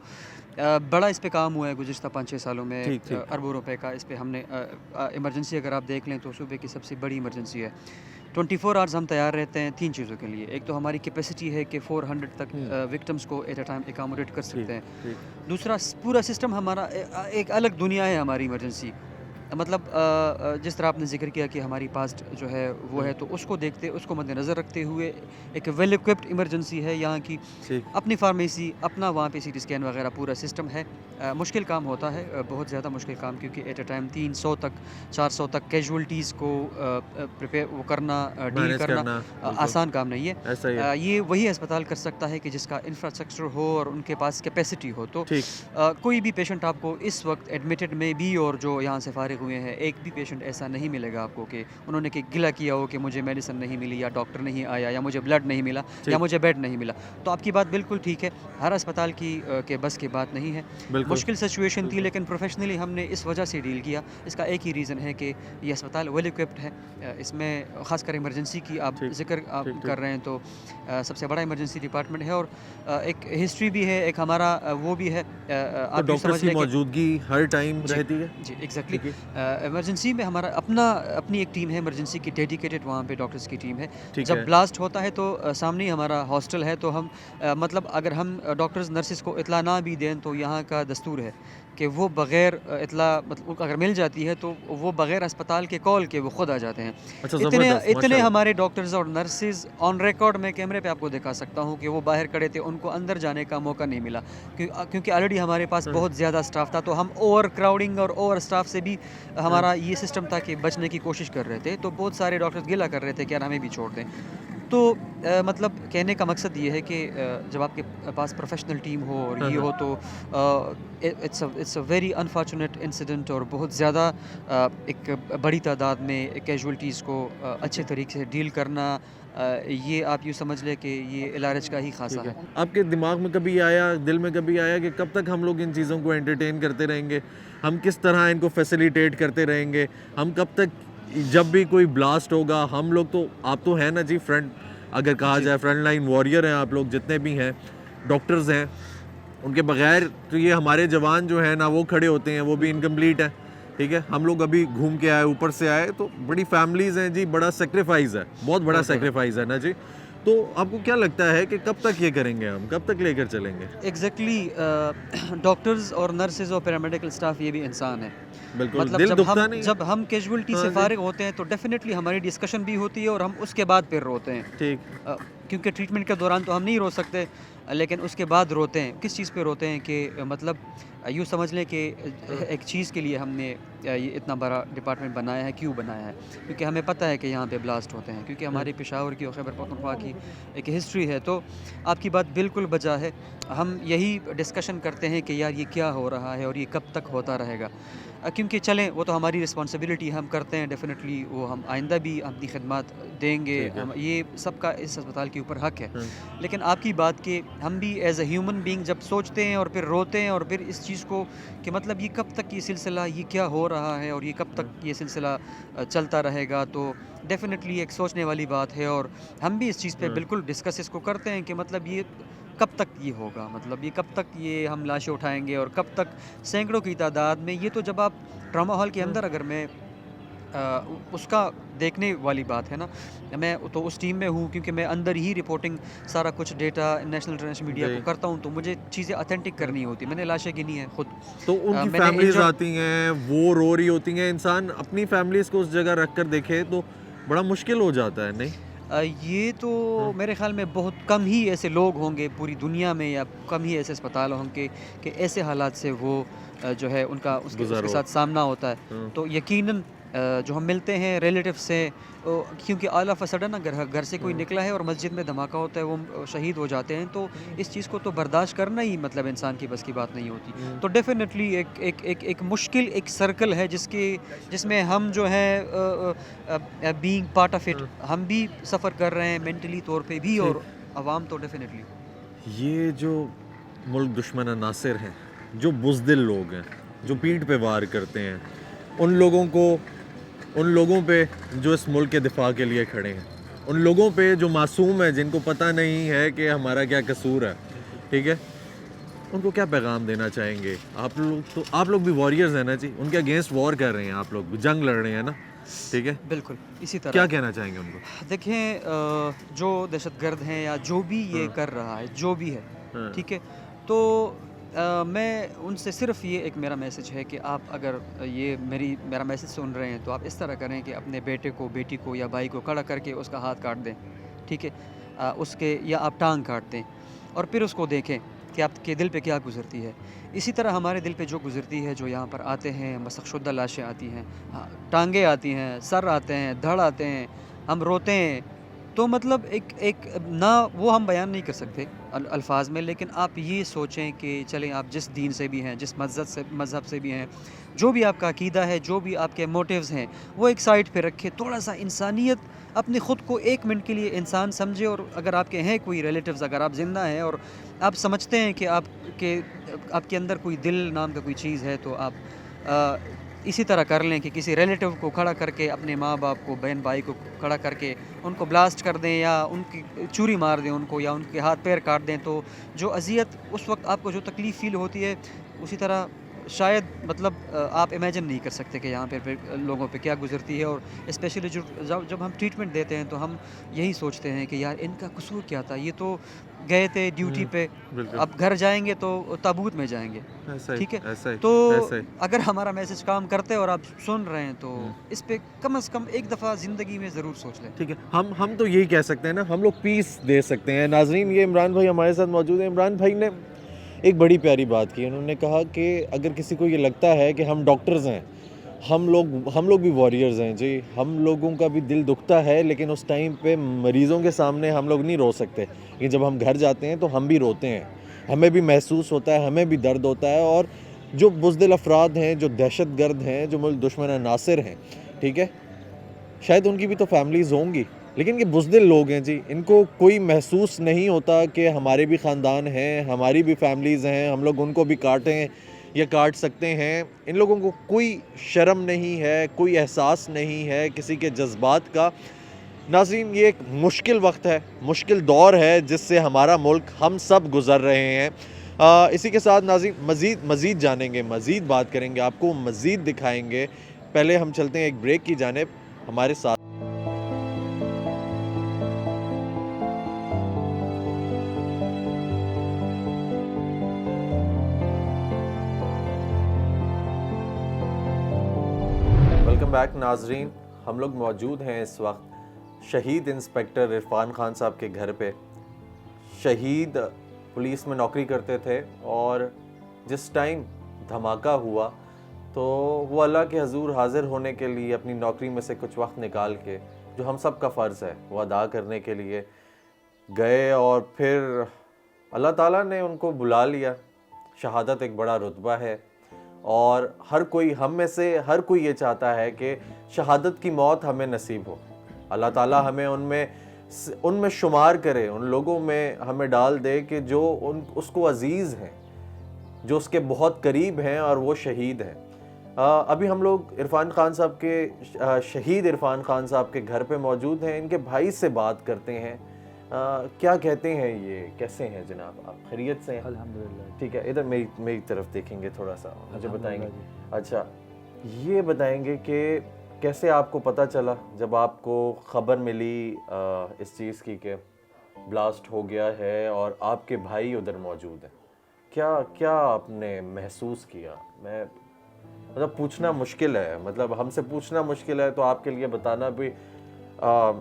بڑا اس پہ کام ہوا ہے گزشتہ 5-6 سالوں میں, اربوں روپے کا اس پہ ہم نے ایمرجنسی اگر آپ دیکھ لیں تو صوبے کی سب سے بڑی ایمرجنسی ہے. 24 آورز ہم تیار رہتے ہیں 3 چیزوں کے لیے. ایک تو ہماری کیپیسٹی ہے کہ 400 تک وکٹمس کو ایٹ اے ٹائم اکاموڈیٹ کر سکتے ہیں. دوسرا پورا سسٹم ہمارا ایک الگ دنیا ہے ہماری ایمرجنسی, مطلب جس طرح آپ نے ذکر کیا کہ ہماری پاسٹ جو ہے وہ ہے, تو اس کو دیکھتے اس کو مد نظر رکھتے ہوئے ایک ویل اکوپڈ ایمرجنسی ہے یہاں کی, اپنی فارمیسی, اپنا وہاں پہ CT اسکین وغیرہ پورا سسٹم ہے. مشکل کام ہوتا ہے, بہت زیادہ مشکل کام, کیونکہ ایٹ اے ٹائم 300 تک 400 تک کیجولٹیز کو وہ کرنا, ڈیل کرنا آسان کام نہیں ہے. یہ وہی ہسپتال کر سکتا ہے کہ جس کا انفراسٹرکچر ہو اور ان کے پاس کیپیسٹی ہو. تو کوئی بھی پیشنٹ آپ کو اس وقت ایڈمیٹڈ میں بھی اور جو یہاں سے فارغ ہوئے ہیں, ایک بھی پیشنٹ ایسا نہیں ملے گا آپ کو کہ انہوں نے کہ گلہ کیا ہو کہ مجھے میڈیسن نہیں ملی, یا ڈاکٹر نہیں آیا, یا مجھے بلڈ نہیں ملا, یا مجھے بیڈ نہیں ملا. تو آپ کی بات بالکل ٹھیک ہے, ہر اسپتال کی کے بس کی بات نہیں ہے. مشکل سچویشن تھی, لیکن پروفیشنلی ہم نے اس وجہ سے ڈیل کیا. اس کا ایک ہی ریزن ہے کہ یہ اسپتال ویل اکوپڈ ہے. اس میں خاص کر ایمرجنسی کی آپ ذکر کر رہے ہیں, تو سب سے بڑا ایمرجنسی ڈپارٹمنٹ ہے, اور ایک ہسٹری بھی ہے, ایک ہمارا وہ بھی ہے. آپ ڈاکٹرز کی موجودگی ہر ٹائم رہتی ہے. جی ایگزیکٹلی. ایمرجنسی میں ہمارا اپنی ایک ٹیم ہے ایمرجنسی کی ڈیڈیکیٹڈ, وہاں پہ ڈاکٹرز کی ٹیم ہے. جب بلاسٹ ہوتا ہے تو سامنے ہی ہمارا ہاسٹل ہے, تو ہم مطلب اگر ہم ڈاکٹرز نرسز کو اطلاع نہ بھی دیں تو یہاں کا دستور ہے کہ وہ بغیر اطلاع, مطلب اگر مل جاتی ہے تو وہ بغیر اسپتال کے کال کے وہ خود آ جاتے ہیں. اتنے ہمارے ڈاکٹرز اور نرسز آن ریکارڈ میں کیمرے پہ آپ کو دکھا سکتا ہوں کہ وہ باہر کھڑے تھے, ان کو اندر جانے کا موقع نہیں ملا کیونکہ آلریڈی ہمارے پاس بہت زیادہ اسٹاف تھا. تو ہم اوور کراؤڈنگ اور اوور اسٹاف سے بھی ہمارا یہ سسٹم تھا کہ بچنے کی کوشش کر رہے تھے. تو بہت سارے ڈاکٹرز گلہ کر رہے تھے کہ یار ہمیں بھی چھوڑ دیں. تو مطلب کہنے کا مقصد یہ ہے کہ جب آپ کے پاس پروفیشنل ٹیم ہو اور یہ ہو, تو it's a very unfortunate incident, اور بہت زیادہ ایک بڑی تعداد میں کیجولٹیز کو اچھے طریقے سے ڈیل کرنا, یہ آپ یوں سمجھ لیں کہ یہ LRH کا ہی خاصہ ہے. آپ کے دماغ میں کبھی آیا, دل میں کبھی آیا کہ کب تک ہم لوگ ان چیزوں کو انٹرٹین کرتے رہیں گے, ہم کس طرح ان کو فیسیلیٹیٹ کرتے رہیں گے, ہم کب تک, جب بھی کوئی بلاسٹ ہوگا ہم لوگ تو, آپ تو ہیں نا جی فرنٹ, اگر کہا جائے فرنٹ لائن واریر ہیں آپ لوگ جتنے بھی ہیں, ڈاکٹرز ہیں, ان کے بغیر تو یہ ہمارے جوان جو ہیں نا وہ کھڑے ہوتے ہیں, وہ بھی انکمپلیٹ ہیں. ٹھیک ہے, ہم لوگ ابھی گھوم کے آئے, اوپر سے آئے, تو بڑی فیملیز ہیں جی, بڑا سیکریفائز ہے, بہت بڑا سیکریفائز ہے نا جی. تو آپ کو کیا لگتا ہے کہ کب تک یہ کریں گے, ہم کب تک لے کر چلیں گے؟ ایگزیکٹلی, ڈاکٹرز اور نرسز اور پیرامیڈیکل اسٹاف یہ بھی انسان ہے. بالکل, مطلب جب ہم کیجولٹی سے فارغ ہوتے ہیں تو ڈیفینیٹلی ہماری ڈسکشن بھی ہوتی ہے, اور ہم اس کے بعد پھر روتے ہیں. ٹھیک, کیونکہ ٹریٹمنٹ کے دوران تو ہم نہیں رو سکتے, لیکن اس کے بعد روتے ہیں. کس چیز پہ روتے ہیں کہ مطلب یوں سمجھ لیں کہ ایک چیز کے لیے ہم نے یہ اتنا بڑا ڈپارٹمنٹ بنایا ہے. کیوں بنایا ہے؟ کیونکہ ہمیں پتہ ہے کہ یہاں پہ بلاسٹ ہوتے ہیں, کیونکہ ہماری پشاور کی اور خیبر پختونخوا کی ایک ہسٹری ہے. تو آپ کی بات بالکل بجا ہے. ہم یہی ڈسکشن کرتے ہیں کہ یار یہ کیا ہو رہا ہے اور یہ کب تک ہوتا رہے گا, کیونکہ چلیں وہ تو ہماری رسپانسبلٹی, ہم کرتے ہیں ڈیفینیٹلی, وہ ہم آئندہ بھی اپنی خدمات دیں گے, یہ سب کا اس اسپتال کے اوپر حق ہے. لیکن آپ کی بات کہ ہم بھی ایز اے ہیومن بینگ جب سوچتے ہیں اور پھر روتے ہیں, اور پھر اس چیز کو کہ مطلب یہ کب تک یہ سلسلہ, یہ کیا ہو رہا ہے, اور یہ کب تک یہ سلسلہ چلتا رہے گا, تو ڈیفینیٹلی ایک سوچنے والی بات ہے. اور ہم بھی اس چیز پہ بالکل ڈسکس اس کو کرتے ہیں کہ مطلب یہ کب تک یہ ہوگا, مطلب یہ کب تک یہ ہم لاشیں اٹھائیں گے, اور کب تک سینکڑوں کی تعداد میں. یہ تو جب آپ ٹراما ہال کے اندر, اگر میں اس کا دیکھنے والی بات ہے نا, میں تو اس ٹیم میں ہوں کیونکہ میں اندر ہی رپورٹنگ سارا کچھ ڈیٹا نیشنل انٹرنیشنل میڈیا کو کرتا ہوں, تو مجھے چیزیں اتھینٹک کرنی ہوتی. میں نے لاشیں گنی ہیں خود, تو ان کی فیملیز آتی ہیں, وہ رو رہی ہوتی ہیں, انسان اپنی فیملیز کو اس جگہ رکھ کر دیکھے تو بڑا مشکل ہو جاتا ہے. نہیں, یہ تو میرے خیال میں بہت کم ہی ایسے لوگ ہوں گے پوری دنیا میں, یا کم ہی ایسے اسپتال ہوں گے کہ ایسے حالات سے وہ جو ہے ان کا اس کے ساتھ سامنا ہوتا ہے. تو یقیناً جو ہم ملتے ہیں ریلیٹیو سے، کیونکہ آل آف اے سڈن گھر سے کوئی نکلا ہے اور مسجد میں دھماکہ ہوتا ہے، وہ شہید ہو جاتے ہیں، تو اس چیز کو تو برداشت کرنا ہی مطلب انسان کی بس کی بات نہیں ہوتی. تو ڈیفینیٹلی ایک مشکل ایک سرکل ہے جس میں ہم جو ہے بینگ پارٹ آف اٹ، ہم بھی سفر کر رہے ہیں مینٹلی طور پہ بھی، اور عوام تو ڈیفینیٹلی. یہ جو ملک دشمن عناصر ہیں، جو بزدل لوگ ہیں، جو پیٹھ پہ وار کرتے ہیں، ان لوگوں پہ جو اس ملک کے دفاع کے لیے کھڑے ہیں، ان لوگوں پہ جو معصوم ہیں، جن کو پتہ نہیں ہے کہ ہمارا کیا قصور ہے، ٹھیک ہے، ان کو کیا پیغام دینا چاہیں گے؟ آپ لوگ بھی واریئرز ہیں نا جی، ان کے اگینسٹ وار کر رہے ہیں، آپ لوگ بھی جنگ لڑ رہے ہیں نا، ٹھیک ہے، بالکل اسی طرح. کیا کہنا چاہیں گے ان کو؟ دیکھیں جو دہشت گرد ہیں یا جو بھی یہ کر رہا ہے، جو بھی ہے، ٹھیک ہے، تو میں ان سے صرف یہ ایک میرا میسج ہے کہ آپ اگر یہ میرا میسج سن رہے ہیں تو آپ اس طرح کریں کہ اپنے بیٹے کو، بیٹی کو یا بھائی کو کھڑا کر کے اس کا ہاتھ کاٹ دیں، ٹھیک ہے، اس کے یا آپ ٹانگ کاٹ دیں، اور پھر اس کو دیکھیں کہ آپ کے دل پہ کیا گزرتی ہے. اسی طرح ہمارے دل پہ جو گزرتی ہے، جو یہاں پر آتے ہیں، مسخ شدہ لاشیں آتی ہیں، ٹانگیں آتی ہیں، سر آتے ہیں، دھڑ آتے ہیں، ہم روتے ہیں، تو مطلب ایک نہ وہ ہم بیان نہیں کر سکتے الفاظ میں، لیکن آپ یہ سوچیں کہ چلیں آپ جس دین سے بھی ہیں، جس مذہب سے بھی ہیں، جو بھی آپ کا عقیدہ ہے، جو بھی آپ کے موٹیوز ہیں، وہ ایک سائڈ پہ رکھے، تھوڑا سا انسانیت، اپنے خود کو ایک منٹ کے لیے انسان سمجھے، اور اگر آپ کے ہیں کوئی ریلیٹیوز، اگر آپ زندہ ہیں اور آپ سمجھتے ہیں کہ آپ کے اندر کوئی دل نام کا کوئی چیز ہے، تو آپ اسی طرح کر لیں کہ کسی ریلیٹیو کو کھڑا کر کے، اپنے ماں باپ کو، بہن بھائی کو کھڑا کر کے ان کو بلاسٹ کر دیں، یا ان کی چوری مار دیں ان کو، یا ان کے ہاتھ پیر کاٹ دیں. تو جو اذیت اس وقت آپ کو جو تکلیف فیل ہوتی ہے، اسی طرح شاید مطلب آپ امیجن نہیں کر سکتے کہ یہاں پہ لوگوں پہ کیا گزرتی ہے. اور اسپیشلی جب ہم ٹریٹمنٹ دیتے ہیں تو ہم یہی سوچتے ہیں کہ یار ان کا قصور کیا تھا، یہ تو گئے تھے ڈیوٹی پہ، اب گھر جائیں گے تو تابوت میں جائیں گے، ٹھیک ہے. تو اگر ہمارا میسج کام کرتے اور آپ سن رہے ہیں تو اس پہ کم از کم ایک دفعہ زندگی میں ضرور سوچ لیں. ٹھیک ہے، ہم تو یہی کہہ سکتے ہیں نا، ہم لوگ پیس دے سکتے ہیں. ناظرین، یہ عمران بھائی ہمارے ساتھ موجود ہیں. عمران بھائی نے ایک بڑی پیاری بات کی. انہوں نے کہا کہ اگر کسی کو یہ لگتا ہے کہ ہم ڈاکٹرز ہیں، ہم لوگ بھی واریئرز ہیں جی، ہم لوگوں کا بھی دل دکھتا ہے، لیکن اس ٹائم پہ مریضوں کے سامنے ہم لوگ نہیں رو سکتے. کہ جب ہم گھر جاتے ہیں تو ہم بھی روتے ہیں، ہمیں بھی محسوس ہوتا ہے، ہمیں بھی درد ہوتا ہے. اور جو بزدل افراد ہیں، جو دہشت گرد ہیں، جو ملک دشمن عناصر ہیں، ٹھیک ہے، شاید ان کی بھی تو فیملیز ہوں گی، لیکن یہ بزدل لوگ ہیں جی، ان کو کوئی محسوس نہیں ہوتا کہ ہمارے بھی خاندان ہیں، ہماری بھی فیملیز ہیں، ہم لوگ ان کو بھی کاٹیں یا کاٹ سکتے ہیں. ان لوگوں کو کوئی شرم نہیں ہے، کوئی احساس نہیں ہے کسی کے جذبات کا. ناظرین، یہ ایک مشکل وقت ہے، مشکل دور ہے جس سے ہمارا ملک، ہم سب گزر رہے ہیں. اسی کے ساتھ ناظرین مزید جانیں گے، مزید بات کریں گے، آپ کو مزید دکھائیں گے. پہلے ہم چلتے ہیں ایک بریک کی جانب. ہمارے ساتھ ویلکم بیک. ناظرین، ہم لوگ موجود ہیں اس وقت شہید انسپیکٹر عرفان خان صاحب کے گھر پہ. شہید پولیس میں نوکری کرتے تھے، اور جس ٹائم دھماکہ ہوا تو وہ اللہ کے حضور حاضر ہونے کے لیے اپنی نوکری میں سے کچھ وقت نکال کے، جو ہم سب کا فرض ہے وہ ادا کرنے کے لیے گئے، اور پھر اللہ تعالیٰ نے ان کو بلا لیا. شہادت ایک بڑا رتبہ ہے، اور ہر کوئی، ہم میں سے ہر کوئی یہ چاہتا ہے کہ شہادت کی موت ہمیں نصیب ہو. اللہ تعالیٰ ہمیں ان میں شمار کرے، ان لوگوں میں ہمیں ڈال دے کہ جو اس کو عزیز ہیں، جو اس کے بہت قریب ہیں، اور وہ شہید ہیں. ابھی ہم لوگ عرفان خان صاحب کے، شہید عرفان خان صاحب کے گھر پہ موجود ہیں. ان کے بھائی سے بات کرتے ہیں. کیا کہتے ہیں یہ؟ کیسے ہیں جناب آپ؟ خیریت سے ہیں؟ الحمدللہ. ٹھیک ہے، ادھر میری طرف دیکھیں گے تھوڑا سا، مجھے بتائیں گے. اچھا، یہ بتائیں گے کہ کیسے آپ کو پتہ چلا جب آپ کو خبر ملی اس چیز کی کہ بلاسٹ ہو گیا ہے اور آپ کے بھائی ادھر موجود ہیں؟ کیا آپ نے محسوس کیا؟ مطلب پوچھنا مشکل ہے، مطلب ہم سے پوچھنا مشکل ہے، تو آپ کے لیے بتانا بھی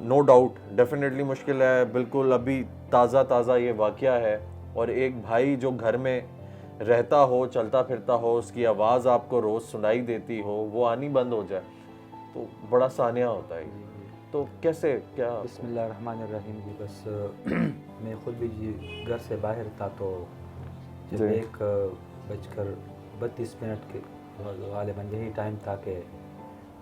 نو ڈاؤٹ ڈیفینیٹلی مشکل ہے. بالکل ابھی تازہ یہ واقعہ ہے، اور ایک بھائی جو گھر میں رہتا ہو، چلتا پھرتا ہو، اس کی آواز آپ کو روز سنائی دیتی ہو، وہ آنی بند ہو جائے. تو بڑا سانیہ ہوتا ہے. تو کیسے کیا بسم اللہ الرحمن الرحیم. جی بس میں خود بھی جی گھر سے باہر تھا تو جب 1:32 کے غالباً یہی ٹائم تھا کہ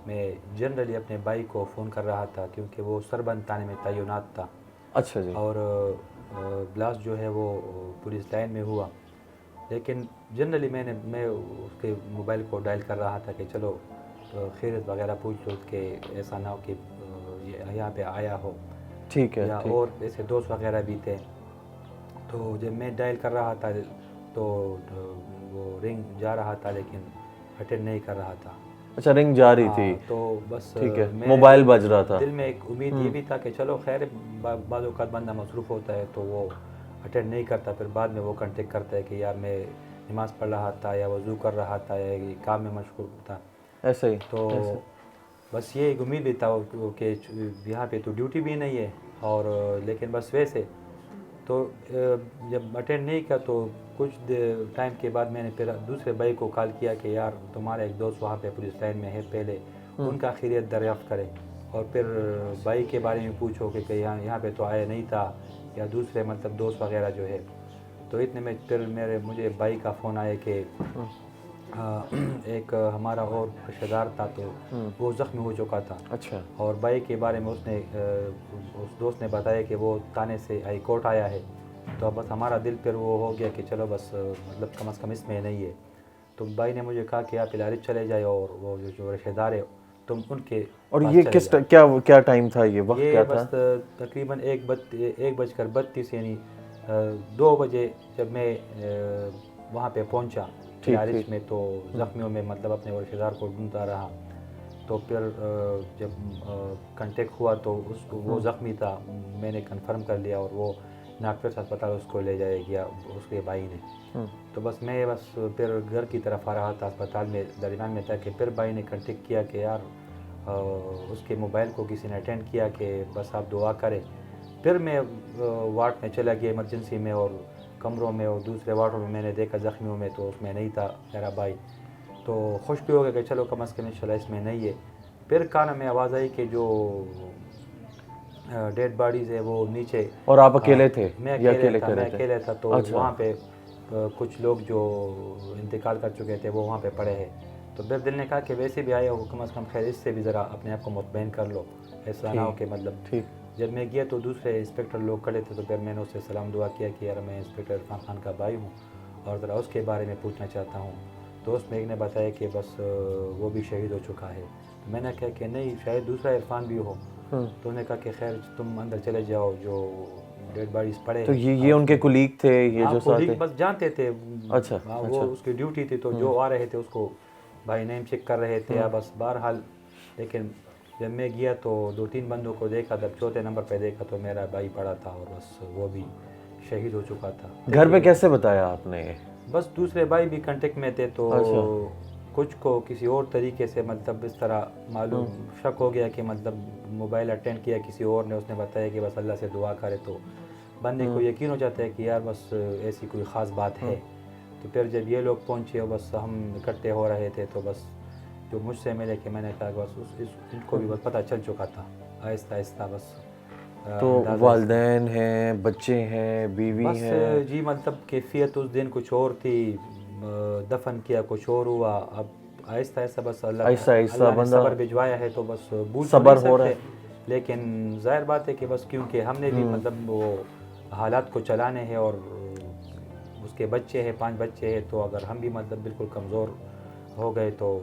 میں جنرلی اپنے بھائی کو فون کر رہا تھا کیونکہ وہ سربند تھانے میں تعینات تھا. اچھا جی. اور بلاسٹ جو ہے وہ پولیس لائن میں ہوا, لیکن جنرلی میں اس کے موبائل کو ڈائل کر رہا تھا کہ چلو خیریت وغیرہ پوچھ لو کہ ایسا نہ ہو کہ یہاں پہ آیا ہو. ٹھیک ہے. یا اور ایسے دوست وغیرہ بھی تھے. تو جب میں ڈائل کر رہا تھا تو وہ رنگ جا رہا تھا لیکن اٹینڈ نہیں کر رہا تھا. اچھا, رنگ جا رہی تھی. تو بس ٹھیک ہے, موبائل بج رہا تھا. دل میں ایک امید یہ بھی تھا کہ چلو خیر, بعض اوقات بندہ مصروف ہوتا ہے تو وہ اٹینڈ نہیں کرتا, پھر بعد میں وہ کنٹیکٹ کرتا ہے کہ یار میں نماز پڑھ رہا تھا یا وضو کر رہا تھا یا کام میں مشغول تھا. ایسا ہی. تو بس یہ ایک امید بھی تھا کہ یہاں پہ تو ڈیوٹی بھی نہیں ہے, اور لیکن بس ویسے تو جب اٹینڈ نہیں کیا تو کچھ ٹائم کے بعد میں نے پھر دوسرے بھائی کو کال کیا کہ یار تمہارا ایک دوست وہاں پہ پولیس لائن میں ہے, پہلے ان کا خیریت دریافت کرے اور پھر بھائی کے بارے میں پوچھو کہ یہاں پہ تو آیا نہیں تھا یا دوسرے مطلب دوست وغیرہ جو ہے. تو اتنے میں پھر مجھے بھائی کا فون آیا کہ ایک ہمارا اور رشتہ دار تھا تو وہ زخمی ہو چکا تھا. اچھا. اور بھائی کے بارے میں اس دوست نے بتایا کہ وہ تانے سے ہائی کورٹ آیا ہے. تو بس ہمارا دل پھر وہ ہو گیا کہ چلو بس مطلب کم از کم اس میں نہیں ہے. تو بھائی نے مجھے کہا کہ آپ علاج چلے جائے اور وہ جو رشتہ دار ہے تم ان کے. اور یہ کیا ٹائم تھا, یہ وقت کیا تھا؟ بس تقریباً 1:32 یعنی 2 بجے جب میں وہاں پہ پہنچا علاج میں, تو زخمیوں میں مطلب اپنے رشتہ دار کو ڈھونڈتا رہا. تو پھر جب کنٹیکٹ ہوا تو وہ زخمی تھا, میں نے کنفرم کر لیا اور وہ ناگپور ہسپتال اس کو لے جایا گیا اس کے بھائی نے. تو بس میں پھر گھر کی طرف آ رہا تھا, اسپتال میں درمیان میں تھا کہ پھر بھائی نے کنٹیکٹ کیا کہ یار اس کے موبائل کو کسی نے اٹینڈ کیا کہ بس آپ دعا کریں. پھر میں وارڈ میں چلا گیا ایمرجنسی میں, اور کمروں میں اور دوسرے وارڈوں میں میں نے دیکھا زخمیوں میں تو اس میں نہیں تھا میرا بھائی. تو خوش بھی ہو گیا کہ چلو کم از کم انشاءاللہ اس میں نہیں ہے. پھر کان میں آواز آئی کہ جو ڈیڈ باڈیز ہے وہ نیچے. اور آپ اکیلے تھے؟ میں اکیلے تھا. تو وہاں پہ کچھ لوگ جو انتقال کر چکے تھے وہ وہاں پہ پڑے ہیں. تو پھر دل نے کہا کہ ویسے بھی آیا ہو کم از کم خیر اس سے بھی ذرا اپنے آپ کو مطمئن کر لو, ایسا نہ ہو کہ مطلب. جب میں گیا تو دوسرے انسپیکٹر لوگ کھڑے تھے, تو پھر میں نے اس سے سلام دعا کیا کہ یار میں انسپیکٹر عرفان خان کا بھائی ہوں اور ذرا اس کے بارے میں پوچھنا چاہتا ہوں. تو اس میں ایک نے بتایا کہ بس وہ بھی شہید ہو چکا ہے. تو میں نے کہا کہ نہیں شاید دوسرا عرفان بھی ہو. تو انہوں نے کہا کہ خیر تم اندر چلے جاؤ, جو ڈیڈ باڈیز پڑے. تو یہ ان کے کولیگ تھے, یہ جو ساتھ تھے بس جانتے تھے. اچھا. وہ اس کی ڈیوٹی تھی, تو جو آ رہے تھے اس کو بھائی نیم چیک کر رہے تھے یا بس بہرحال. لیکن جب میں گیا تو 2-3 بندوں کو دیکھا, جب چوتھے نمبر پہ دیکھا تو میرا بھائی پڑا تھا اور بس وہ بھی شہید ہو چکا تھا. گھر پہ کیسے بتایا آپ نے؟ بس دوسرے بھائی بھی کنٹیکٹ میں تھے, تو کچھ کو کسی اور طریقے سے مطلب اس طرح معلوم شک ہو گیا کہ مطلب موبائل اٹینڈ کیا کسی اور نے, اس نے بتایا کہ بس اللہ سے دعا کرے. تو بندے کو یقین ہو جاتا ہے کہ یار بس ایسی کوئی خاص بات ہے. تو پھر جب یہ لوگ پہنچے بس ہم اکٹھے ہو رہے تھے, تو بس جو مجھ سے ملے کہ میں نے کہا بس ان کو بھی بس پتہ چل چکا تھا آہستہ آہستہ. بس تو والدین ہیں, بچے ہیں, بیوی ہیں؟ جی مطلب کیفیت اس دن کچھ اور تھی, دفن کیا کچھ اور ہوا. اب آہستہ آہستہ بس اللہ نے صبر بھجوایا ہے تو بس صبر ہو رہا ہے. لیکن ظاہر بات ہے کہ بس کیونکہ ہم نے بھی مطلب وہ حالات کو چلانے ہیں اور اس کے بچے ہیں, 5 بچے ہیں, تو اگر ہم بھی مطلب بالکل کمزور ہو گئے تو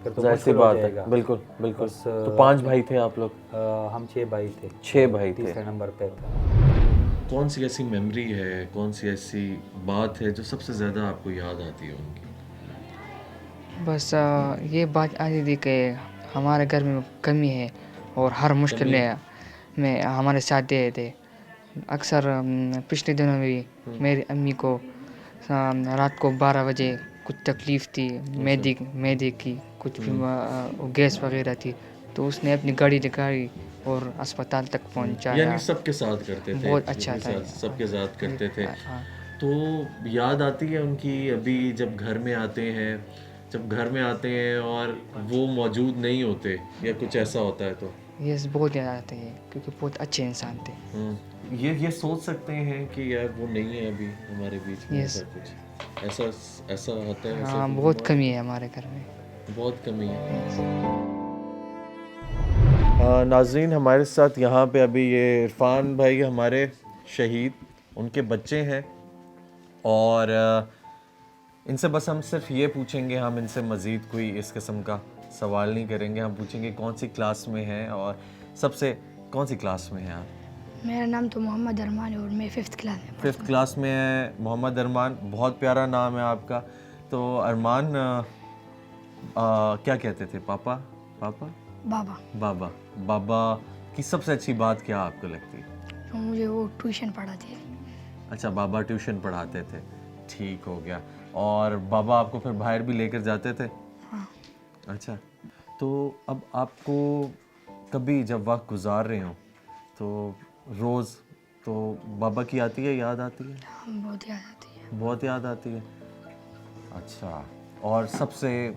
پھر تو ایسی بات ہے. بالکل بالکل. تو 5 بھائی تھے آپ لوگ؟ ہم 6 بھائی تھے. 6 بھائی تھے. تیسرے نمبر پہ تھا. کون سی ایسی میموری ہے, کون سی ایسی بات ہے جو سب سے زیادہ آپ کو یاد آتی ہے ان کی؟ بس یہ بات آتی تھی کہ ہمارے گھر میں کمی ہے اور ہر مشکل میں ہمارے ساتھ دے تھے. اکثر پچھلے دنوں میں بھی میری امی کو رات کو 12 بجے کچھ تکلیف تھی, معدے کی کچھ گیس وغیرہ تھی, تو اس نے اپنی گاڑی نکالی اور اسپتال تک پہنچایا. یعنی سب کے ساتھ کرتے تھے؟ بہت اچھا تھا. سب کے ساتھ کرتے تھے. تو یاد آتی ہے ان کی ابھی جب گھر میں آتے ہیں جب گھر میں آتے ہیں اور وہ موجود نہیں ہوتے یا کچھ ایسا ہوتا ہے تو یہ بہت یاد آتے ہیں کیونکہ بہت اچھے انسان تھے. یہ سوچ سکتے ہیں کہ یار وہ نہیں ہے ابھی ہمارے بیچ میں, ایسا کچھ ایسا ہوتا ہے؟ ہاں بہت کمی ہے ہمارے گھر میں, بہت کمی ہے. ناظرین ہمارے ساتھ یہاں پہ ابھی یہ عرفان بھائی ہمارے شہید, ان کے بچے ہیں, اور ان سے بس ہم صرف یہ پوچھیں گے, ہم ان سے مزید کوئی اس قسم کا سوال نہیں کریں گے. ہم پوچھیں گے کون سی کلاس میں ہیں, اور سب سے کون سی کلاس میں ہیں آپ؟ میرا نام تو محمد ارمان ہے اور میں 5th کلاس میں. 5th کلاس میں ہے محمد ارمان, بہت پیارا نام ہے آپ کا. تو ارمان کیا کہتے تھے, پاپا بابا بابا کی سب سے اچھی بات کیا آپ کو لگتی؟ مجھے وہ ٹیوشن پڑھاتے. اچھا بابا ٹیوشن پڑھاتے تھے, ٹھیک ہو گیا. اور بابا آپ کو پھر باہر بھی لے کر جاتے تھے؟ ہاں. اچھا, تو اب آپ کو کبھی جب وقت گزار رہے ہوں تو روز تو بابا کی آتی ہے, یاد آتی ہے؟ بہت یاد آتی ہے. بہت یاد آتی ہے. اچھا, اور سب سے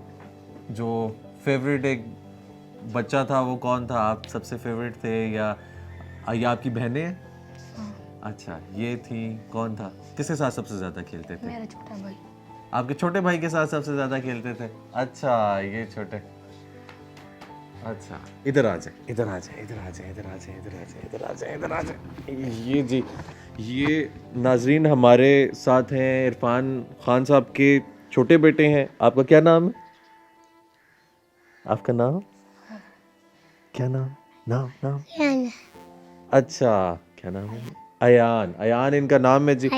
جو فیوریٹ ایک بچہ تھا وہ کون تھا؟ آپ سب سے فیوریٹ تھے یا آپ کی بہنیں ہیں؟ اچھا, یہ تھی, کون تھا, کس کے ساتھ سب سے زیادہ کھیلتے تھے؟ میرا چھوٹا بھائی. آپ کے چھوٹے بھائی کے ساتھ سب سے زیادہ کھیلتے تھے. اچھا, یہ چھوٹے, اچھا ادھر آ جائیں. یہ جی, یہ ناظرین ہمارے ساتھ ہیں عرفان خان صاحب کے چھوٹے بیٹے ہیں. آپ کا کیا نام ہے؟ آپ کا نام کیا نام اچھا, کیا نام ہے؟ ایان ان کا نام ہے جی.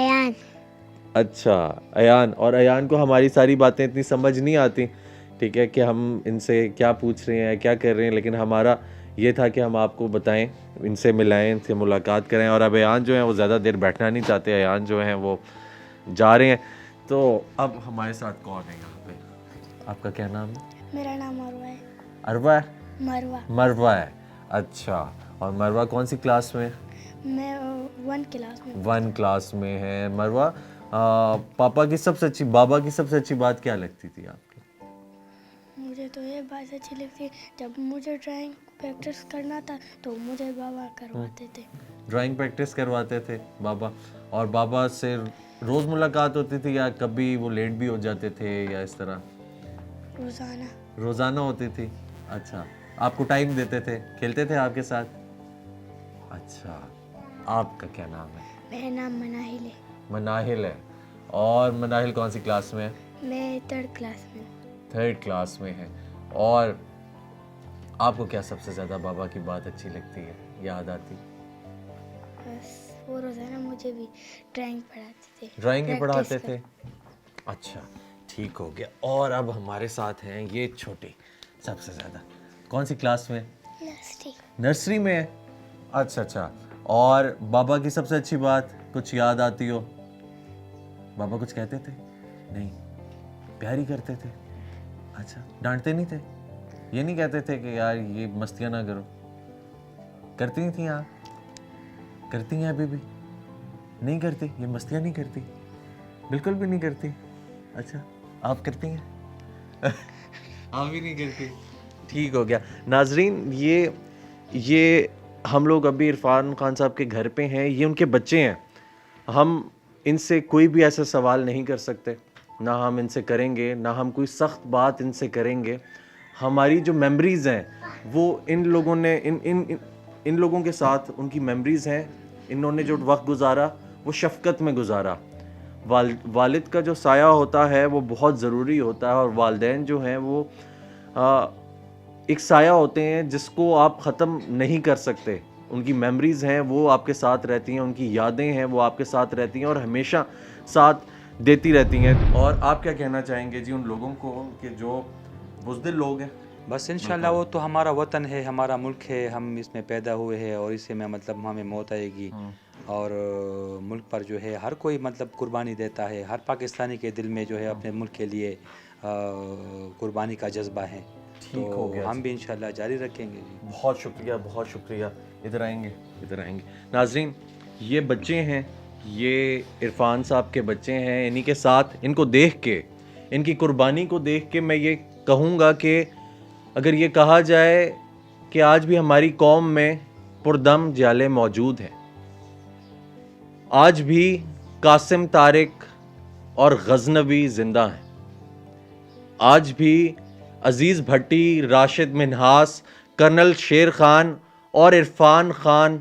اچھا ایان, اور ایان کو ہماری ساری باتیں اتنی سمجھ نہیں آتی, ٹھیک ہے, کہ ہم ان سے کیا پوچھ رہے ہیں, کیا کر رہے ہیں, لیکن ہمارا یہ تھا کہ ہم آپ کو بتائیں, ان سے ملائیں, ان سے ملاقات کریں. اور اب ایان جو ہیں وہ زیادہ دیر بیٹھنا نہیں چاہتے, ایان جو ہیں وہ جا رہے ہیں. تو اب ہمارے ساتھ کون ہے یہاں پہ؟ آپ کا کیا نام ہے؟ میرا نام مروہ ہے. عروا ہے؟ مروہ ہے. اچھا, اور مروہ کون سی کلاس میں؟ میں 1 کلاس میں. 1 کلاس میں ہے مروہ. بابا کی سب سے اچھی بات کیا لگتی تھی آپ کی؟ مجھے تو یہ بات اچھی لگتی ہے, جب مجھے ڈرائنگ پریکٹس کرنا تھا تو مجھے بابا کرواتے تھے. ڈرائنگ پریکٹس کرواتے تھے بابا, اور بابا سے روز ملاقات ہوتی تھی یا کبھی وہ لیٹ بھی ہو جاتے تھے یا اس طرح؟ روزانہ ہوتی تھی. اچھا, آپ کو ٹائم دیتے تھے, کھیلتے تھے آپ کے ساتھ؟ اچھا, آپ کا کیا نام ہے؟ میرا نام مناہل ہے. مناہل ہے. اور مناہل کون سی کلاس میں ہے؟ میں 3rd کلاس میں. 3rd کلاس میں ہے. اور آپ کو کیا سب سے زیادہ بابا کی بات اچھی لگتی ہے, یاد آتی؟ بس وہ روزانہ مجھے بھی ڈرائنگ پڑھاتے تھے. ڈرائنگ بھی پڑھاتے تھے. اچھا, ٹھیک ہو گیا. اور اب ہمارے ساتھ ہیں یہ چھوٹے, سب سے زیادہ کون سی کلاس میں؟ نرسری میں ہے. اچھا, اور بابا کی سب سے اچھی بات کچھ یاد آتی ہو؟ بابا کچھ کہتے تھے؟ نہیں, پیار ہی کرتے تھے. اچھا, ڈانٹتے نہیں تھے؟ یہ نہیں کہتے تھے کہ یار یہ مستیاں نہ کرو؟ کرتی نہیں تھیں آپ؟ کرتی ہیں ابھی بھی؟ نہیں کرتی, یہ مستیاں نہیں کرتی, بالکل بھی نہیں کرتی. اچھا, آپ کرتی ہیں؟ آپ بھی نہیں کرتی. ٹھیک ہو گیا. ناظرین یہ ہم لوگ ابھی عرفان خان صاحب کے گھر پہ ہیں, یہ ان کے بچے ہیں. ہم ان سے کوئی بھی ایسا سوال نہیں کر سکتے, نہ ہم ان سے کریں گے, نہ ہم کوئی سخت بات ان سے کریں گے. ہماری جو میموریز ہیں وہ ان لوگوں نے ان لوگوں کے ساتھ ان کی میموریز ہیں. انہوں نے جو وقت گزارا وہ شفقت میں گزارا. والد کا جو سایہ ہوتا ہے وہ بہت ضروری ہوتا ہے, اور والدین جو ہیں وہ ایک سایہ ہوتے ہیں جس کو آپ ختم نہیں کر سکتے. ان کی میموریز ہیں وہ آپ کے ساتھ رہتی ہیں, ان کی یادیں ہیں وہ آپ کے ساتھ رہتی ہیں اور ہمیشہ ساتھ دیتی رہتی ہیں. اور آپ کیا کہنا چاہیں گے جی ان لوگوں کو کہ جو بزدل لوگ ہیں؟ بس انشاءاللہ وہ تو ہمارا وطن ہے, ہمارا ملک ہے, ہم اس میں پیدا ہوئے ہیں اور اسے میں مطلب ہمیں موت آئے گی. اور ملک پر جو ہے ہر کوئی مطلب قربانی دیتا ہے. ہر پاکستانی کے دل میں جو ہے اپنے ملک کے لیے قربانی کا جذبہ ہے. تو ہم بھی انشاءاللہ جاری رکھیں گے. بہت شکریہ. ادھر آئیں گے. ناظرین, یہ بچے ہیں, یہ عرفان صاحب کے بچے ہیں. انہی کے ساتھ ان کو دیکھ کے ان کی قربانی کو دیکھ کے میں یہ کہوں گا کہ اگر یہ کہا جائے کہ آج بھی ہماری قوم میں پردم جالے موجود ہیں، آج بھی قاسم طارق اور غزنوی زندہ ہیں، آج بھی عزیز بھٹی، راشد منہاس، کرنل شیر خان اور عرفان خان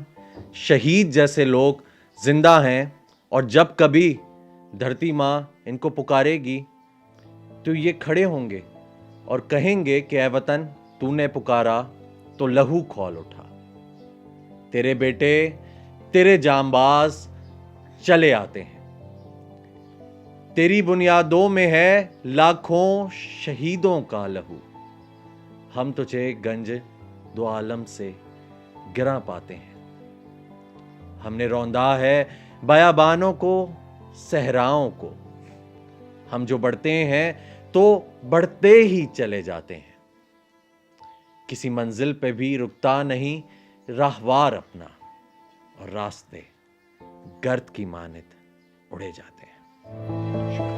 شہید جیسے لوگ زندہ ہیں، اور جب کبھی دھرتی ماں ان کو پکارے گی تو یہ کھڑے ہوں گے اور کہیں گے کہ اے وطن تو نے پکارا تو لہو کھول اٹھا، تیرے بیٹے تیرے جانباز چلے آتے ہیں، تیری بنیادوں میں ہے لاکھوں شہیدوں کا لہو، ہم تجھے گنج دو عالم سے گراں پاتے ہیں، ہم نے روندا ہے بیابانوں کو، صحراؤں کو، ہم جو بڑھتے ہیں تو بڑھتے ہی چلے جاتے ہیں، کسی منزل پہ بھی رکتا نہیں راہوار اپنا، اور راستے گرد کی مانند اڑے جاتے ہیں۔